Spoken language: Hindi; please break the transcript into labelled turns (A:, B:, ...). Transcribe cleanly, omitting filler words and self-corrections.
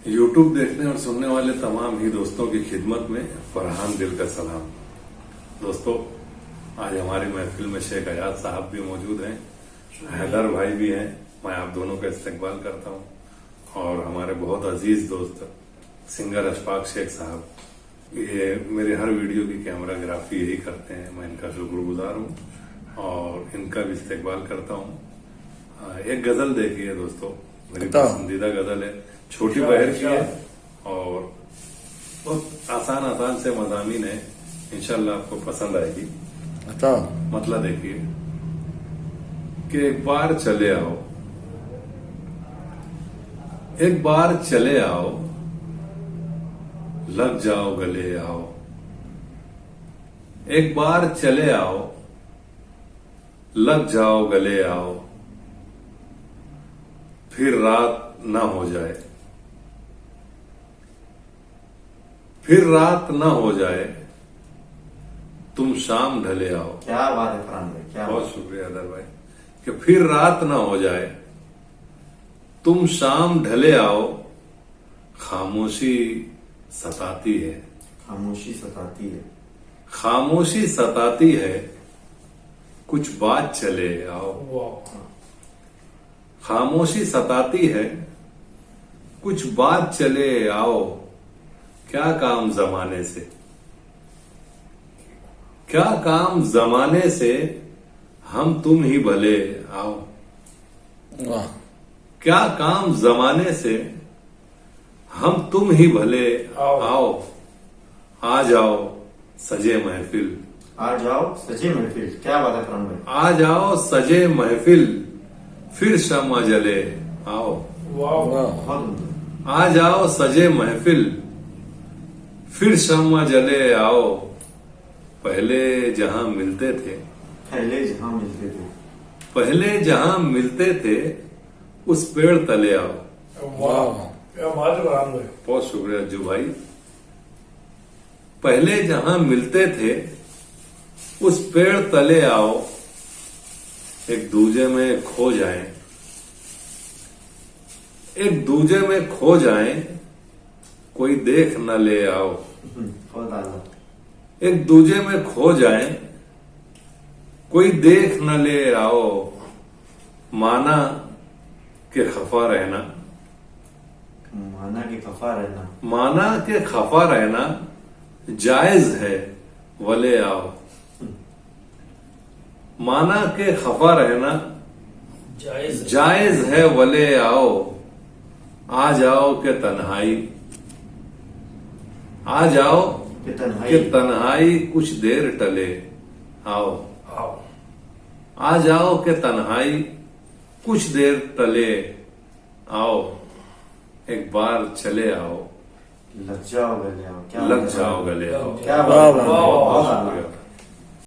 A: यूट्यूब देखने और सुनने वाले तमाम ही दोस्तों की खिदमत में फरहान दिल का सलाम। दोस्तों, आज हमारी महफिल में शेख अयाज साहब भी मौजूद हैं, हैदर भाई भी हैं। मैं आप दोनों का इस्तकबाल करता हूं और हमारे बहुत अजीज दोस्त सिंगर अशफाक शेख साहब, ये मेरे हर वीडियो की कैमराग्राफी यही करते हैं। मैं इनका शुक्रगुजार हूं और इनका भी इस्तकबाल करता हूं। एक गजल देखिए दोस्तों, मेरी पसंदीदा गजल है, छोटी बहर की है और बहुत आसान आसान से मज़ामीन है, इंशाल्लाह आपको पसंद आएगी। मतलब देखिए कि एक बार चले आओ, एक बार चले आओ, लग जाओ गले आओ। एक बार चले आओ, लग जाओ गले आओ, फिर रात ना हो जाए, फिर रात ना हो जाए, तुम शाम ढले आओ।
B: क्या बात है फरहान भाई, क्या
A: बहुत शुक्रिया अदर भाई। कि फिर रात ना हो जाए, तुम शाम ढले आओ, खामोशी सताती है,
B: खामोशी सताती है,
A: खामोशी सताती है, कुछ बात चले आओ। खामोशी सताती है, कुछ बात चले आओ, क्या काम जमाने से, क्या काम जमाने से, हम तुम ही भले आओ।
C: वाह,
A: क्या काम जमाने से, हम तुम ही भले आओ। आ जाओ सजे महफिल,
B: आ जाओ सजे महफिल। क्या बात है फरहान भाई,
A: आ जाओ सजे महफिल, फिर शम्मा जले आओ।
B: बहुत उम्दा।
A: आ जाओ सजे महफिल, फिर शम्मा जले आओ। पहले जहां मिलते थे,
B: पहले जहां मिलते थे,
A: पहले जहां मिलते थे, उस पेड़ तले आओ।
C: वाह,
D: क्या बात है फरहान भाई।
A: बहुत शुक्रिया अज्जू भाई। पहले जहां मिलते थे, उस पेड़ तले आओ, एक दूजे में खो जाएं, एक दूजे में खो जाएं, कोई देख न ले आओ।
B: बहुत आला।
A: एक दूजे में खो जाएं, कोई देख न ले आओ। माना के खफा रहना,
B: माना कि खफा रहना,
A: माना के खफा रहना जायज है, वले आओ। माना के खफा रहना जायज है, वले आओ। आ जाओ के तन्हाई, आ जाओ
B: कि तन्हाई,
A: कि तन्हाई कुछ देर टले आओ।
D: आओ,
A: आ जाओ के तन्हाई कुछ देर टले आओ। एक बार चले आओ,
B: लग जाओ गले आओ। क्या
A: लग जाओ गले आओ।
B: क्या
C: वाह,
B: बात है,
C: वाह,
B: बहुत
A: बहुत
B: आला।
A: शुक्रिया।